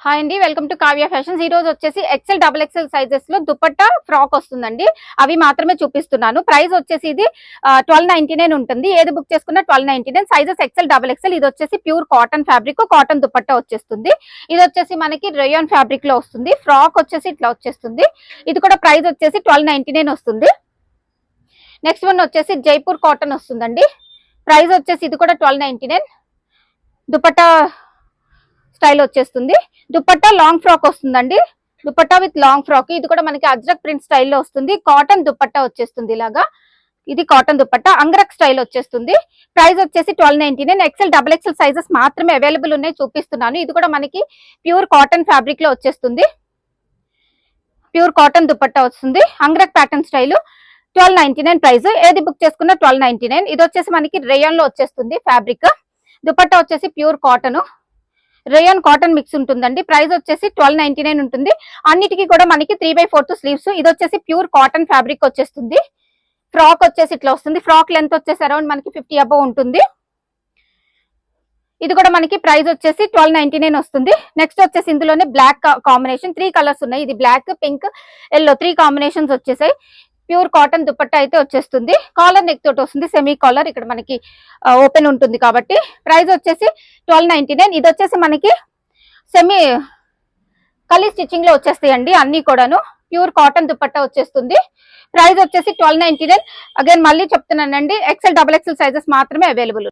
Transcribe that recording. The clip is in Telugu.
హాయ్ అండి, వెల్కమ్ టు కావ్య ఫ్యాషన్స్. ఈ రోజు వచ్చేసి ఎక్సెల్ డబుల్ ఎక్సెల్ సైజెస్ లో దుపట్టా ఫ్రాక్ వస్తుందండి. అవి మాత్రమే చూపిస్తున్నాను. ప్రైస్ వచ్చేసి ఇది 1299 ఉంటుంది. ఏది బుక్ చేసుకున్నా 1299. Sizes XL double XL. ఇది వచ్చేసి pure cotton fabric, cotton dupatta వచ్చేస్తుంది. ఇది వచ్చేసి మనకి రేయాన్ ఫ్యాబ్రిక్ లో వస్తుంది. ఫ్రాక్ వచ్చేసి ఇట్లా వచ్చేస్తుంది. ఇది కూడా ప్రైస్ వచ్చేసి 1299 వస్తుంది. నెక్స్ట్ వన్ వచ్చేసి జైపూర్ కాటన్ వస్తుందండి. ప్రైస్ వచ్చేసి ఇది కూడా 1299. దుపట్టా స్టైల్ వచ్చేస్తుంది. దుపట్టా లాంగ్ ఫ్రాక్ వస్తుందండి. Dupatta with long frock. ఇది కూడా మనకి అజ్రక్ ప్రింట్ స్టైల్లో వస్తుంది. కాటన్ దుపట్టా వచ్చేస్తుంది. ఇలాగా ఇది కాటన్ దుపట్టా అంగరక్ స్టైల్ వచ్చేస్తుంది. ప్రైస్ వచ్చేసి 1299. ఎక్సెల్ డబుల్ ఎక్సెల్ సైజెస్ మాత్రమే అవైలబుల్ ఉన్నాయి, చూపిస్తున్నాను. ఇది కూడా మనకి ప్యూర్ కాటన్ ఫ్యాబ్రిక్ లో వచ్చేస్తుంది. ప్యూర్ కాటన్ దుపట్టా వస్తుంది. అంగరక్ ప్యాటర్న్ స్టైల్. 1299 ప్రైస్. ఏది బుక్ చేసుకున్నా 1299. ఇది వచ్చేసి మనకి రేయాన్ లో వచ్చేస్తుంది ఫ్యాబ్రిక్. దుపట్టా వచ్చేసి pure cotton, rayon cotton mix ఉంటుందండి. ప్రైస్ వచ్చేసి 1299 ఉంటుంది. అన్నిటికీ కూడా మనకి 3/4 స్లీవ్స్. ఇది వచ్చేసి ప్యూర్ కాటన్ ఫ్యాబ్రిక్ వచ్చేస్తుంది. ఫ్రాక్ వచ్చేసి ఇట్లా వస్తుంది. ఫ్రాక్ లెంత్ వచ్చేసి అరౌండ్ మనకి 50 అబౌవ్ ఉంటుంది. ఇది కూడా మనకి ప్రైస్ వచ్చేసి 1299 వస్తుంది. నెక్స్ట్ వచ్చేసి ఇందులోనే బ్లాక్ కాంబినేషన్ 3 కలర్స్ ఉన్నాయి. ఇది బ్లాక్, పింక్, ఎల్లో 3 కాంబినేషన్స్ వచ్చేసాయి. ప్యూర్ కాటన్ దుపట్టా అయితే వచ్చేస్తుంది. కాలర్ నెక్ తోటి వస్తుంది. సెమీ కాలర్ ఇక్కడ మనకి ఓపెన్ ఉంటుంది కాబట్టి. ప్రైస్ వచ్చేసి 1299. ఇది వచ్చేసి మనకి సెమీ కలీ స్టిచ్చింగ్ లో వచ్చేస్తాయండి అన్ని కూడాను. ప్యూర్ కాటన్ దుపట్టా వచ్చేస్తుంది. ప్రైస్ వచ్చేసి 1299. అగైన్ మళ్ళీ చెప్తున్నానండి, ఎక్సెల్ డబుల్ ఎక్సెల్ సైజెస్ మాత్రమే అవైలబుల్.